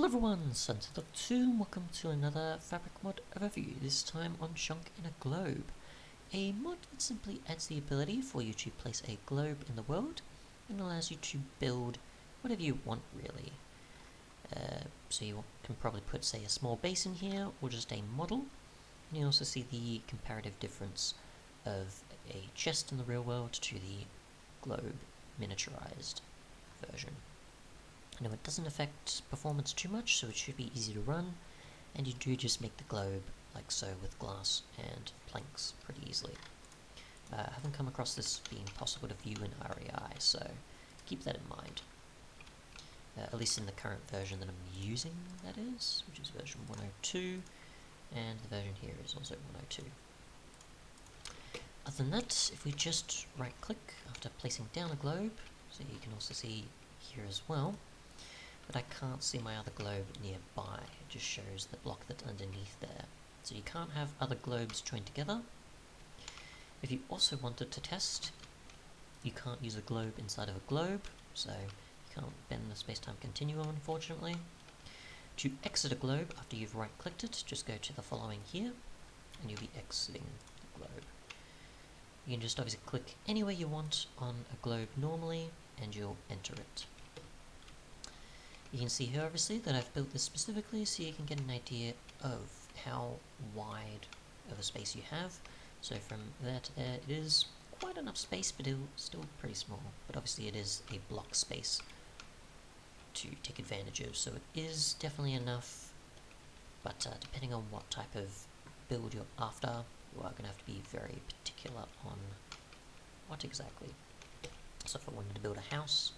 everyone, Sunset2 and welcome to another Fabric mod overview, this time on Chunk in a Globe. A mod that simply adds the ability for you to place a globe in the world and allows you to build whatever you want really. So you can probably put, say, a small base in here or just a model. And you also see the comparative difference of a chest in the real world to the globe miniaturized version. Now it doesn't affect performance too much, so it should be easy to run, and you do just make the globe like so with glass and planks pretty easily. I haven't come across this being possible to view in REI, so keep that in mind. At least in the current version that I'm using, that is, which is version 102, and the version here is also 102. Other than that, if we just right click after placing down a globe, so you can also see here as well, but I can't see my other globe nearby. It just shows the block that's underneath there. So you can't have other globes joined together. If you also wanted to test, you can't use a globe inside of a globe, so you can't bend the space-time continuum, unfortunately. To exit a globe after you've right-clicked it, just go to the following here, and you'll be exiting the globe. You can just obviously click anywhere you want on a globe normally, and you'll enter it. You can see here obviously that I've built this specifically so you can get an idea of how wide of a space you have. So from there to there it is quite enough space, but it's still pretty small. But obviously it is a block space to take advantage of, so it is definitely enough. But depending on what type of build you're after, you are going to have to be very particular on what exactly. So if I wanted to build a house,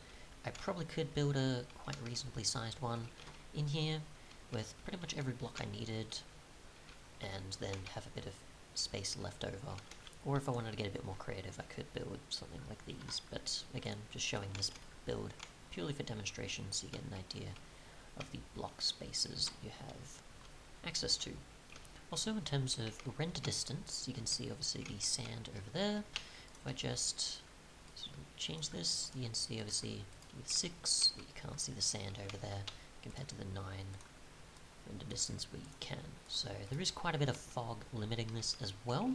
I probably could build a quite reasonably sized one in here with pretty much every block I needed, and then have a bit of space left over. Or if I wanted to get a bit more creative, I could build something like these, but again, just showing this build purely for demonstration so you get an idea of the block spaces you have access to. Also, in terms of render distance, you can see obviously the sand over there. If I just change this, you can see obviously with 6 that you can't see the sand over there compared to the 9 render distance where you can. So there is quite a bit of fog limiting this as well.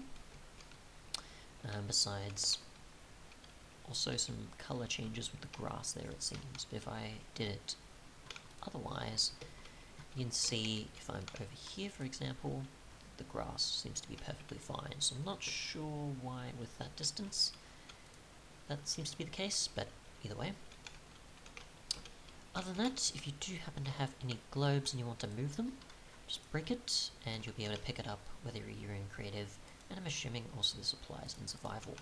Besides also some color changes with the grass there, it seems. But if I did it otherwise, you can see if I'm over here, for example, the grass seems to be perfectly fine. So I'm not sure why with that distance that seems to be the case, but either way. Other than that, if you do happen to have any globes and you want to move them, just break it and you'll be able to pick it up whether you're in creative, and I'm assuming also this applies in survival.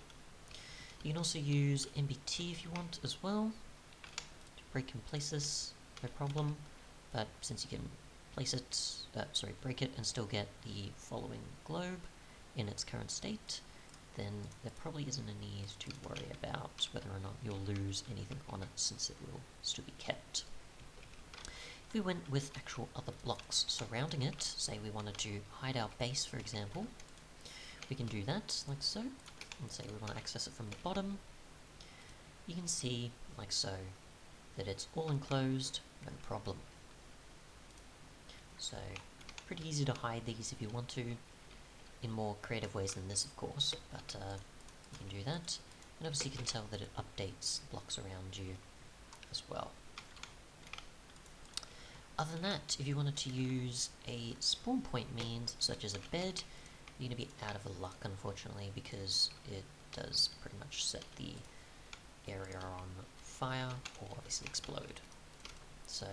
You can also use MBT if you want as well to break and place this, no problem, but since you can place it, break it and still get the following globe in its current state, then there probably isn't a need to worry about whether or not you'll lose anything on it, since it will still be kept. If we went with actual other blocks surrounding it, say we wanted to hide our base for example, we can do that like so, and say we want to access it from the bottom. You can see like so that it's all enclosed, no problem. So pretty easy to hide these if you want to, in more creative ways than this of course, but you can do that, and obviously you can tell that it updates the blocks around you as well. Other than that, if you wanted to use a spawn point means such as a bed, you're going to be out of luck unfortunately, because it does pretty much set the area on fire or obviously explode. So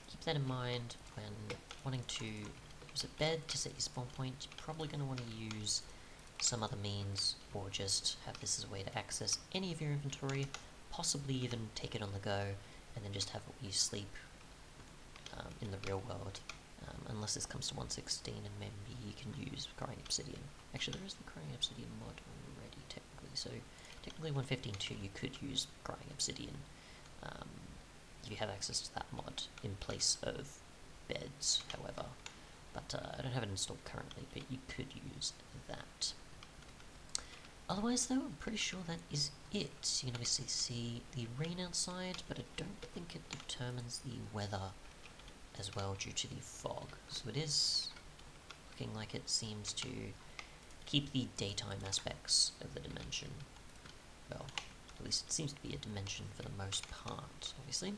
keep that in mind when wanting to use a bed to set your spawn point. You're probably going to want to use some other means, or just have this as a way to access any of your inventory, possibly even take it on the go, and then just have you sleep in the real world, unless this comes to 116, and maybe you can use Crying Obsidian. Actually, there is the Crying Obsidian mod already, technically, so technically 115.2 you could use Crying Obsidian if you have access to that mod in place of beds, however. But I don't have it installed currently, but you could use that. Otherwise though, I'm pretty sure that is it. You can obviously see the rain outside, but I don't think it determines the weather as well due to the fog. So it is looking like it seems to keep the daytime aspects of the dimension. Well, at least it seems to be a dimension for the most part, obviously.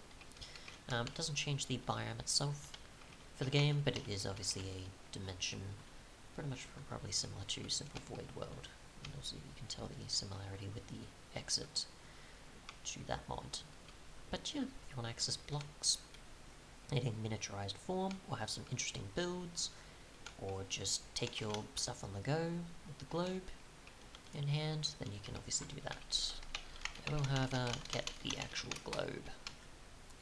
It doesn't change the biome itself for the game, but it is obviously a dimension pretty much probably similar to Simple Void World. And also you can tell the similarity with the exit to that mod. But yeah, if you want to access blocks in a miniaturized form, or have some interesting builds, or just take your stuff on the go with the globe in hand, then you can obviously do that. I will, however, get the actual globe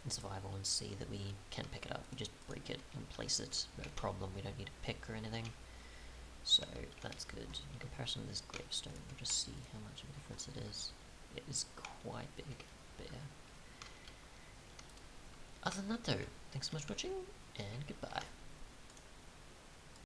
in survival and see that we can pick it up. We just break it and place it, no problem. We don't need a pick or anything. So that's good. In comparison to this gravestone, we'll just see how much of a difference it is. It is quite big, but yeah. Other than that though, thanks so much for watching, and goodbye.